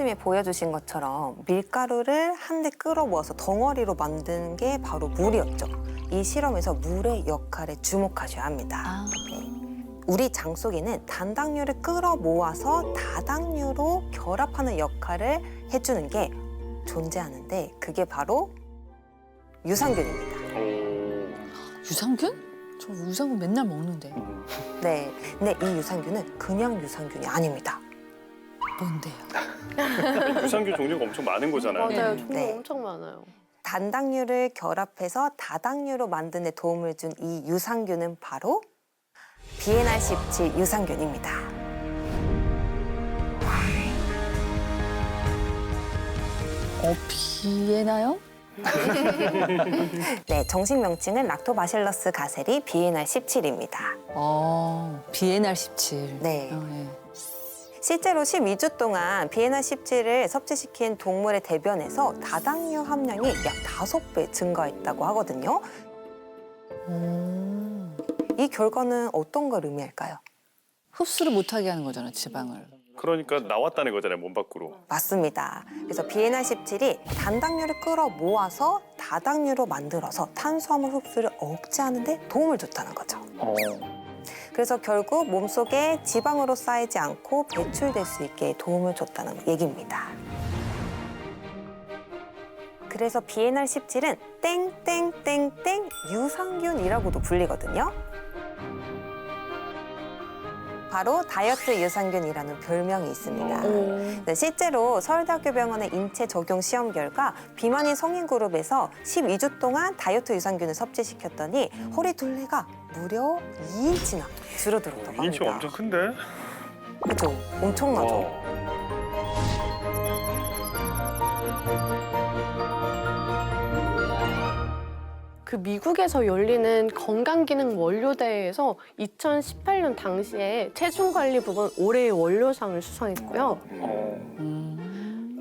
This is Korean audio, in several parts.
말씀에 보여주신 것처럼 밀가루를 한데 끌어모아서 덩어리로 만드는 게 바로 물이었죠. 이 실험에서 물의 역할에 주목하셔야 합니다. 우리 장 속에는 단당류를 끌어모아서 다당류로 결합하는 역할을 해주는 게 존재하는데 그게 바로 유산균입니다. 유산균? 저 유산균 맨날 먹는데. 네, 근데 이 유산균은 그냥 유산균이 아닙니다. 뭔데요? 유산균 종류가 엄청 많은 거잖아요. 맞아요. 종류 네. 엄청 많아요. 단당류를 결합해서 다당류로 만드는 데 도움을 준 이 유산균은 바로 비에날17 유산균입니다. 비에나요? 네, 정식 명칭은 락토바실러스 가세리 비에날17입니다. 비에날 17. 네. 예. 실제로 12주 동안 비에날17을 섭취시킨 동물의 대변에서 다당류 함량이 약 5배 증가했다고 하거든요. 이 결과는 어떤 걸 의미할까요? 흡수를 못하게 하는 거잖아, 지방을. 그러니까 나왔다는 거잖아요, 몸 밖으로. 맞습니다. 그래서 비에날17이 단당류를 끌어 모아서 다당류로 만들어서 탄수화물 흡수를 억제하는 데 도움을 줬다는 거죠. 그래서 결국 몸속에 지방으로 쌓이지 않고 배출될 수 있게 도움을 줬다는 얘기입니다. 그래서 비에날17은 땡땡땡땡 유산균이라고도 불리거든요. 바로 다이어트 유산균이라는 별명이 있습니다. 네, 실제로 서울대학교 병원의 인체 적용 시험 결과 비만인 성인 그룹에서 12주 동안 다이어트 유산균을 섭취시켰더니 허리 둘레가 무려 2인치나 줄어들었다고 합니다. 인치가 엄청 큰데? 그렇죠? 엄청나죠? 그 미국에서 열리는 건강기능 원료대회에서 2018년 당시에 체중관리 부분 올해의 원료상을 수상했고요.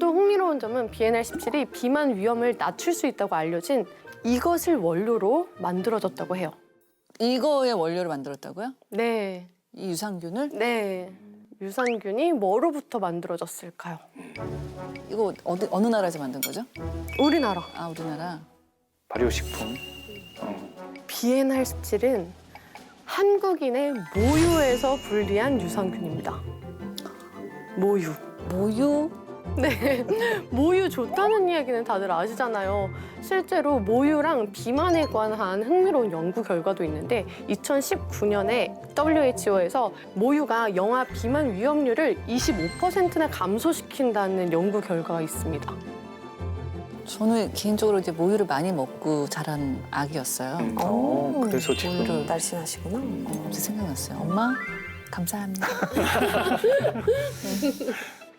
또 흥미로운 점은 비에날17이 비만 위험을 낮출 수 있다고 알려진 이것을 원료로 만들어졌다고 해요. 이거의 원료를 만들었다고요? 네, 이 유산균을? 네. 유산균이 뭐로부터 만들어졌을까요? 이거 어느 나라에서 만든 거죠? 우리나라. 우리나라. 발효식품. 비에날17은 한국인의 모유에서 분리한 유산균입니다. 모유. 모유? 네, 모유 좋다는 이야기는 다들 아시잖아요. 실제로 모유랑 비만에 관한 흥미로운 연구 결과도 있는데 2019년에 WHO에서 모유가 영아 비만 위험률을 25%나 감소시킨다는 연구 결과가 있습니다. 저는 개인적으로 이제 모유를 많이 먹고 자란 아기였어요. 그래서 지금. 날씬하시구나. 갑자기 생각났어요. 엄마, 감사합니다.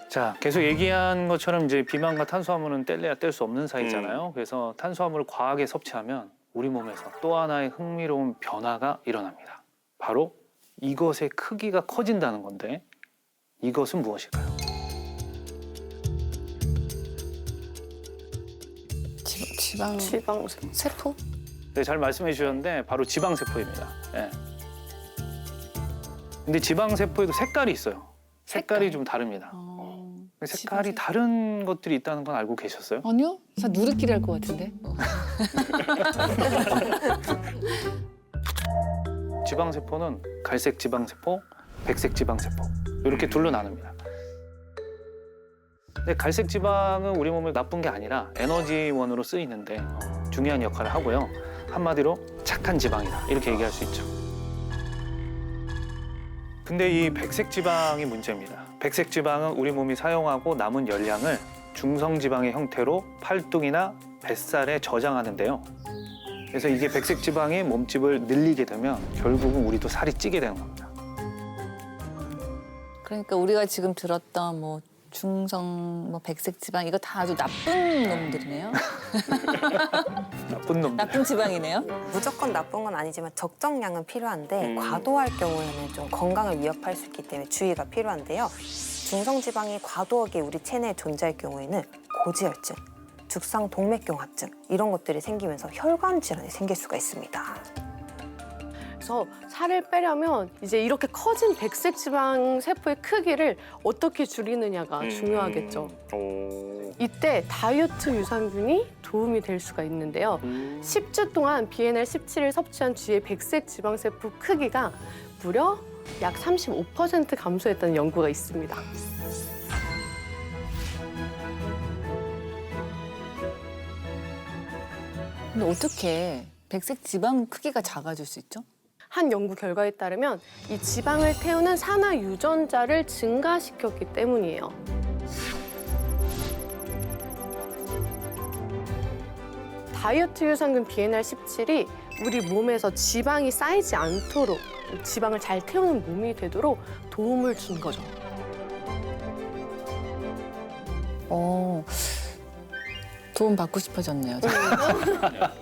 자, 계속 얘기한 것처럼 이제 비만과 탄수화물은 뗄래야 뗄 수 없는 사이잖아요. 그래서 탄수화물을 과하게 섭취하면 우리 몸에서 또 하나의 흥미로운 변화가 일어납니다. 바로 이것의 크기가 커진다는 건데 이것은 무엇일까요? 지방 세포? 네, 잘 말씀해 주셨는데 바로 지방세포입니다. 예. 근데 지방세포에도 색깔이 있어요. 색깔이 좀 다릅니다. 색깔이 다른 것들이 있다는 건 알고 계셨어요? 아니요? 다 누리끼리 할 것 같은데. 지방세포는 갈색 지방세포, 백색 지방세포 이렇게 둘로 나눕니다. 근데 갈색 지방은 우리 몸에 나쁜 게 아니라 에너지원으로 쓰이는데 중요한 역할을 하고요. 한마디로 착한 지방이다 이렇게 얘기할 수 있죠. 근데 이 백색 지방이 문제입니다. 백색 지방은 우리 몸이 사용하고 남은 열량을 중성 지방의 형태로 팔뚝이나 뱃살에 저장하는데요. 그래서 이게 백색 지방이 몸집을 늘리게 되면 결국은 우리도 살이 찌게 되는 겁니다. 그러니까 우리가 지금 들었던 뭐 중성, 뭐 백색 지방 이거 다 아주 나쁜 놈들이네요. 나쁜 놈들. 나쁜 지방이네요. 무조건 나쁜 건 아니지만 적정량은 필요한데 과도할 경우에는 좀 건강을 위협할 수 있기 때문에 주의가 필요한데요. 중성지방이 과도하게 우리 체내에 존재할 경우에는 고지혈증, 죽상동맥경화증 이런 것들이 생기면서 혈관 질환이 생길 수가 있습니다. 그래서 살을 빼려면 이제 이렇게 커진 백색 지방 세포의 크기를 어떻게 줄이느냐가 중요하겠죠. 오. 이때 다이어트 유산균이 도움이 될 수가 있는데요. 10주 동안 BNL17을 섭취한 뒤에 백색 지방 세포 크기가 무려 약 35% 감소했다는 연구가 있습니다. 근데 어떻게 백색 지방 크기가 작아질 수 있죠? 한 연구 결과에 따르면 이 지방을 태우는 산화 유전자를 증가시켰기 때문이에요. 다이어트 유산균 BNR17이 우리 몸에서 지방이 쌓이지 않도록 지방을 잘 태우는 몸이 되도록 도움을 준 거죠. 도움 받고 싶어졌네요.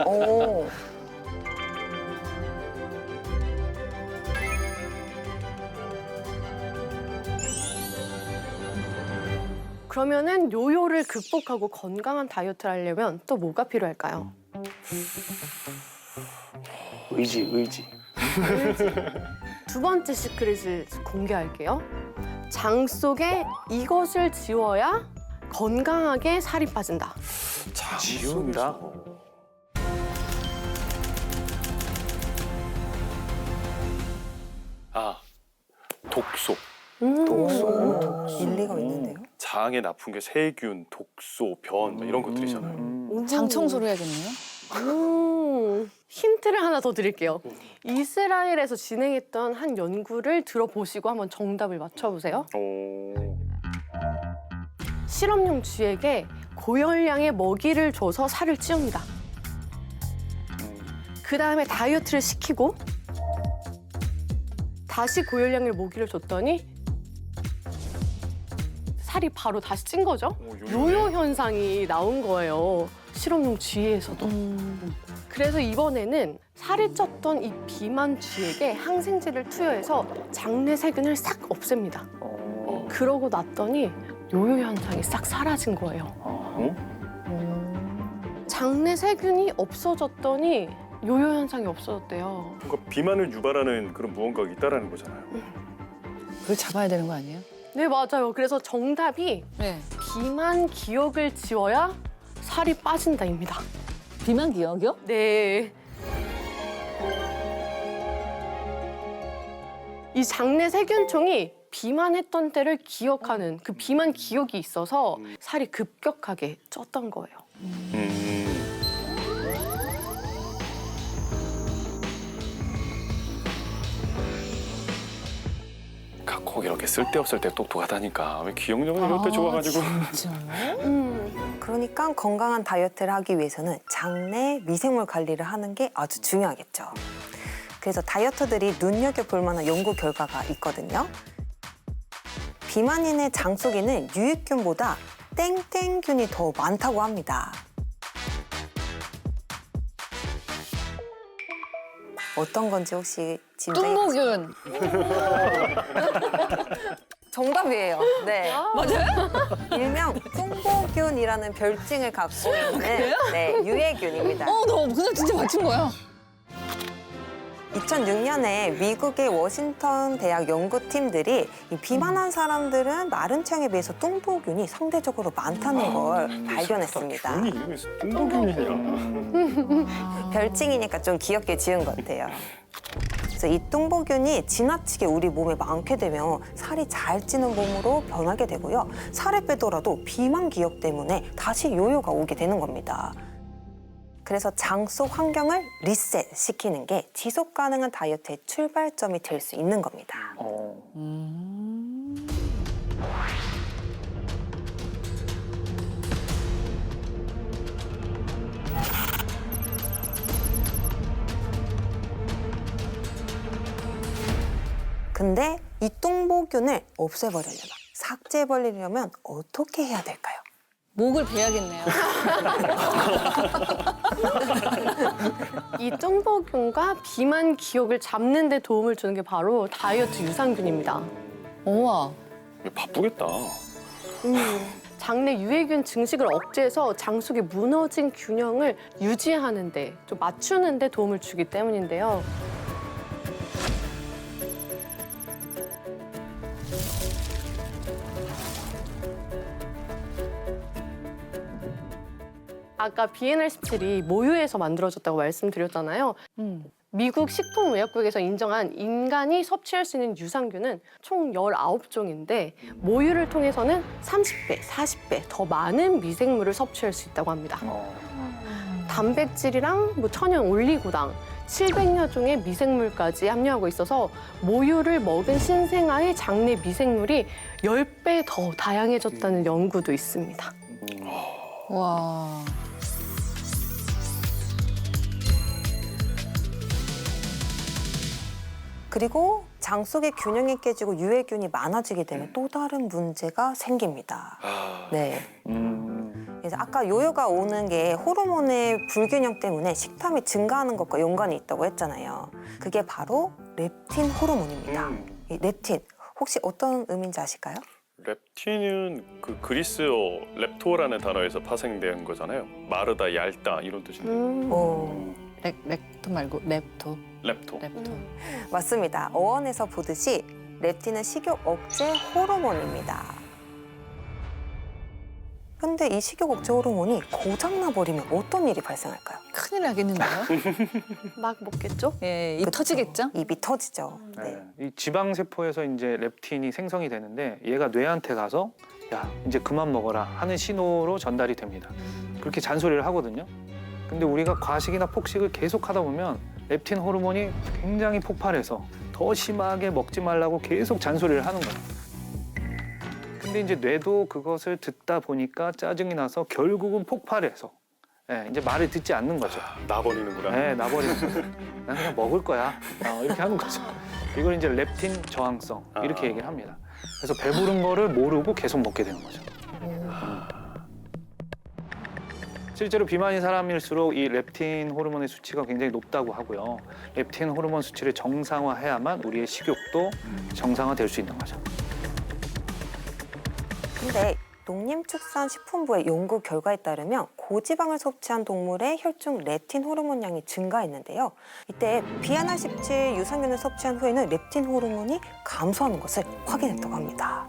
오. 그러면은 요요를 극복하고 건강한 다이어트를 하려면 또 뭐가 필요할까요? 의지. 두 번째 시크릿을 공개할게요. 장 속에 이것을 지워야 건강하게 살이 빠진다. 지운다? 아, 독소. 일리가 있는데요. 장에 나쁜 게 세균, 독소, 변 이런 것들이잖아요. 장 청소를 해야겠네요. 힌트를 하나 더 드릴게요. 이스라엘에서 진행했던 한 연구를 들어보시고 한번 정답을 맞춰보세요. 오. 실험용 쥐에게 고열량의 먹이를 줘서 살을 찌웁니다. 그 다음에 다이어트를 시키고 다시 고열량의 먹이를 줬더니 살이 바로 다시 찐 거죠. 요요 현상이 나온 거예요. 실험용 쥐에서도. 그래서 이번에는 살이 쪘던 이 비만 쥐에게 항생제를 투여해서 장내 세균을 싹 없앱니다. 그러고 났더니 요요 현상이 싹 사라진 거예요. 장내 세균이 없어졌더니 요요 현상이 없어졌대요. 그러니까 비만을 유발하는 그런 무언가가 있다라는 거잖아요. 그걸 잡아야 되는 거 아니에요? 네, 맞아요. 그래서 정답이 네. 비만 기억을 지워야 살이 빠진다입니다. 비만 기억이요? 네. 이 장내 세균총이 비만했던 때를 기억하는 그 비만 기억이 있어서 살이 급격하게 쪘던 거예요. 꼭 이렇게 쓸데없을 때 똑똑하다니까. 왜 기억력은 이렇게 좋아가지고. 진짜? 그러니까 건강한 다이어트를 하기 위해서는 장내 미생물 관리를 하는 게 아주 중요하겠죠. 그래서 다이어터들이 눈여겨볼 만한 연구 결과가 있거든요. 비만인의 장 속에는 유익균보다 땡땡균이 더 많다고 합니다. 어떤 건지 혹시 짐작해 보세요? 뚱보균. 정답이에요. 네. 맞아요? 일명 뚱보균이라는 별칭을 갖고 있는 네, 유해균입니다. 나 그냥 진짜 맞춘 거야. 2006년에 미국의 워싱턴 대학 연구팀들이 이 비만한 사람들은 마른 체형에 비해서 뚱보균이 상대적으로 많다는 걸 발견했습니다. 균이 이름에서 뚱보균이냐. 별칭이니까 좀 귀엽게 지은 것 같아요. 그래서 이 뚱보균이 지나치게 우리 몸에 많게 되면 살이 잘 찌는 몸으로 변하게 되고요. 살을 빼더라도 비만 기억 때문에 다시 요요가 오게 되는 겁니다. 그래서 장 속 환경을 리셋시키는 게 지속 가능한 다이어트의 출발점이 될 수 있는 겁니다. 근데 이 뚱보균을 없애버리려면, 삭제해버리려면 어떻게 해야 될까요? 목을 베야겠네요. 이 뚱보균과 비만 기억을 잡는 데 도움을 주는 게 바로 다이어트 유산균입니다. 우와. 바쁘겠다. 장내 유해균 증식을 억제해서 장 속의 무너진 균형을 유지하는 데, 좀 맞추는 데 도움을 주기 때문인데요. 아까 BNR17이 모유에서 만들어졌다고 말씀드렸잖아요. 미국 식품의약국에서 인정한 인간이 섭취할 수 있는 유산균은 총 19종인데 모유를 통해서는 30배, 40배 더 많은 미생물을 섭취할 수 있다고 합니다. 단백질이랑 천연 올리고당, 700여 종의 미생물까지 함유하고 있어서 모유를 먹은 신생아의 장내 미생물이 10배 더 다양해졌다는 연구도 있습니다. 와. 그리고 장 속의 균형이 깨지고 유해균이 많아지게 되면 또 다른 문제가 생깁니다. 네. 그래서 아까 요요가 오는 게 호르몬의 불균형 때문에 식탐이 증가하는 것과 연관이 있다고 했잖아요. 그게 바로 렙틴 호르몬입니다. 이 렙틴 혹시 어떤 의미인지 아실까요? 렙틴은 그 그리스어 렙토라는 단어에서 파생된 거잖아요. 마르다, 얇다 이런 뜻인데. 오, 렉토 말고 렙토. 렙토. 렙토. 맞습니다. 어원에서 보듯이 렙틴은 식욕 억제 호르몬입니다. 근데 이 식욕 억제 호르몬이 고장나 버리면 어떤 일이 발생할까요? 큰일 나겠는데요? 막 먹겠죠? 예, 이 그쵸? 터지겠죠? 입이 터지죠. 네. 이 지방 세포에서 이제 렙틴이 생성이 되는데 얘가 뇌한테 가서 야 이제 그만 먹어라 하는 신호로 전달이 됩니다. 그렇게 잔소리를 하거든요. 근데 우리가 과식이나 폭식을 계속 하다 보면 렙틴 호르몬이 굉장히 폭발해서 더 심하게 먹지 말라고 계속 잔소리를 하는 거예요. 근데 이제 뇌도 그것을 듣다 보니까 짜증이 나서 결국은 폭발해서 이제 말을 듣지 않는 거죠. 나버리는구나. 네, 나버리는 거죠. 난 그냥 먹을 거야. 이렇게 하는 거죠. 이걸 이제 렙틴 저항성 이렇게 얘기를 합니다. 그래서 배부른 거를 모르고 계속 먹게 되는 거죠. 실제로 비만인 사람일수록 이 렙틴 호르몬의 수치가 굉장히 높다고 하고요. 렙틴 호르몬 수치를 정상화해야만 우리의 식욕도 정상화될 수 있는 거죠. 근데 농림축산식품부의 연구 결과에 따르면 고지방을 섭취한 동물의 혈중 렙틴 호르몬량이 증가했는데요. 이때 BNR17 유산균을 섭취한 후에는 렙틴 호르몬이 감소하는 것을 확인했다고 합니다.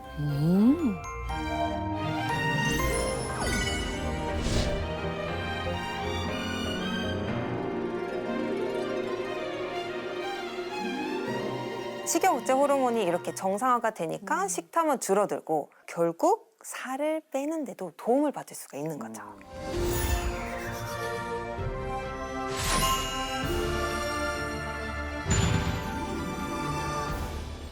식욕 억제 호르몬이 이렇게 정상화가 되니까 식탐은 줄어들고 결국 살을 빼는 데도 도움을 받을 수가 있는 거죠.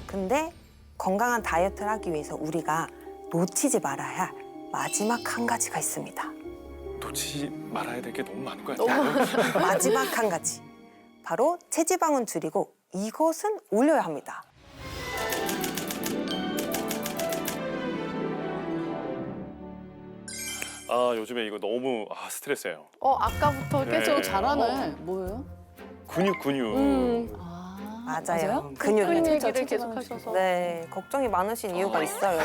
근데 건강한 다이어트를 하기 위해서 우리가 놓치지 말아야 할 마지막 한 가지가 있습니다. 놓치지 말아야 될 게 너무 많은 거 아니야? 마지막 한 가지. 바로 체지방은 줄이고 이것은 올려야 합니다. 아 요즘에 이거 너무 스트레스예요. 아까부터 네. 계속 잘하네. 뭐예요? 근육. 맞아요. 근육 근육. 얘기를 계속 하셔서. 네, 걱정이 많으신 이유가 있어요.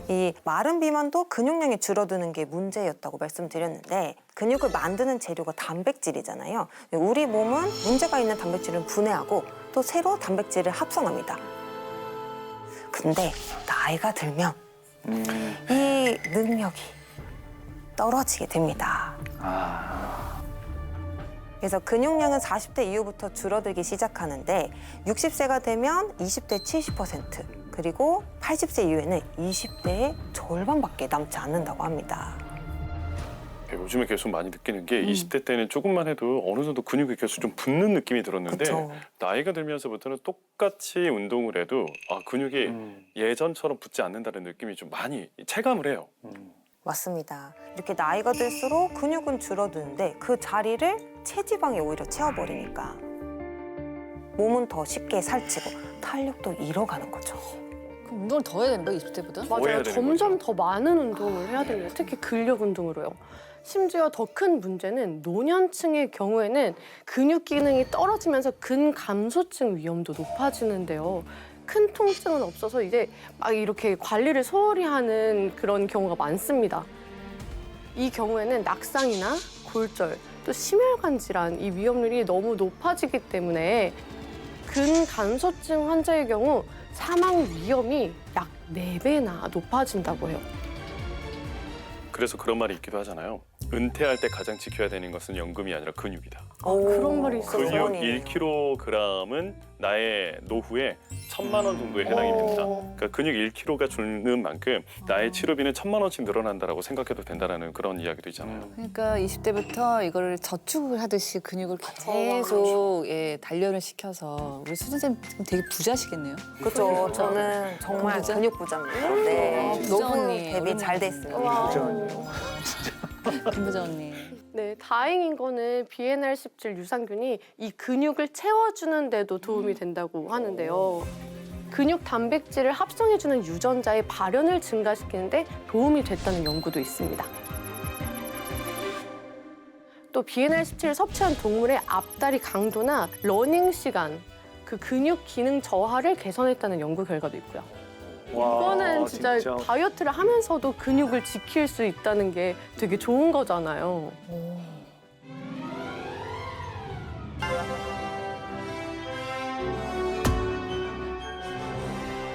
이 마른 비만도 근육량이 줄어드는 게 문제였다고 말씀드렸는데 근육을 만드는 재료가 단백질이잖아요. 우리 몸은 문제가 있는 단백질을 분해하고 또 새로 단백질을 합성합니다. 근데 나이가 들면 이 능력이 떨어지게 됩니다. 그래서 근육량은 40대 이후부터 줄어들기 시작하는데 60세가 되면 20대 70%, 그리고 80세 이후에는 20대의 절반밖에 남지 않는다고 합니다. 요즘에 계속 많이 느끼는 게 20대 때는 조금만 해도 어느 정도 근육이 계속 좀 붙는 느낌이 들었는데 그쵸. 나이가 들면서부터는 똑같이 운동을 해도 근육이 예전처럼 붙지 않는다는 느낌이 좀 많이 체감을 해요. 맞습니다. 이렇게 나이가 들수록 근육은 줄어드는데 그 자리를 체지방이 오히려 채워버리니까 몸은 더 쉽게 살찌고 탄력도 잃어가는 거죠. 그럼 운동을 더 해야 되는 거야, 20대보다? 뭐 해야 맞아요. 되는 점점 거죠? 더 많은 운동을 해야 됩니다. 특히 근력 운동으로요. 심지어 더 큰 문제는 노년층의 경우에는 근육 기능이 떨어지면서 근감소증 위험도 높아지는데요. 큰 통증은 없어서 이제 막 이렇게 관리를 소홀히 하는 그런 경우가 많습니다. 이 경우에는 낙상이나 골절, 또 심혈관 질환 이 위험률이 너무 높아지기 때문에 근감소증 환자의 경우 사망 위험이 약 4배나 높아진다고 해요. 그래서 그런 말이 있기도 하잖아요. 은퇴할 때 가장 지켜야 되는 것은 연금이 아니라 근육이다. 그런 말이 있어요. 근육 조언이네요. 1kg은 나의 노후에 1,000만 원 정도에 해당이 됩니다. 그러니까 근육 1kg가 주는 만큼 나의 치료비는 1,000만 원씩 늘어난다라고 생각해도 된다라는 그런 이야기도 있잖아요. 그러니까 20대부터 이거를 저축을 하듯이 근육을 계속 단련을 시켜서 우리 수진 쌤 되게 부자시겠네요. 그렇죠. 저는 정말 부자? 근육 부자입니다. 네. 부자 노후 언니. 대비 잘 됐습니다. 김부자 언니. 네, 다행인 거는 BNR17 유산균이 이 근육을 채워주는 데도 도움이 된다고 하는데요. 근육 단백질을 합성해주는 유전자의 발현을 증가시키는데 도움이 됐다는 연구도 있습니다. 또 BNR17을 섭취한 동물의 앞다리 강도나 러닝 시간, 그 근육 기능 저하를 개선했다는 연구 결과도 있고요. 이거는 진짜 다이어트를 하면서도 근육을 지킬 수 있다는 게 되게 좋은 거잖아요.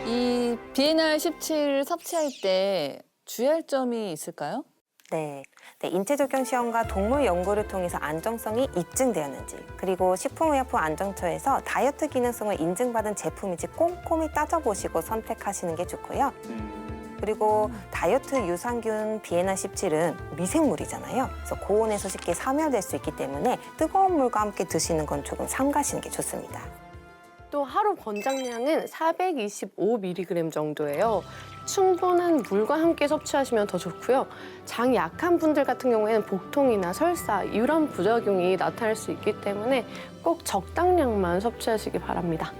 이 BNR17 섭취할 때 주의할 점이 있을까요? 네. 인체조경 시험과 동물 연구를 통해서 안정성이 입증되었는지, 그리고 식품의약품안정처에서 다이어트 기능성을 인증받은 제품인지 꼼꼼히 따져보시고 선택하시는 게 좋고요. 그리고 다이어트 유산균 BNR17은 미생물이잖아요. 그래서 고온에서 쉽게 사멸될 수 있기 때문에 뜨거운 물과 함께 드시는 건 조금 삼가시는 게 좋습니다. 또 하루 권장량은 425mg 정도예요. 충분한 물과 함께 섭취하시면 더 좋고요. 장이 약한 분들 같은 경우에는 복통이나 설사 이런 부작용이 나타날 수 있기 때문에 꼭 적당량만 섭취하시기 바랍니다.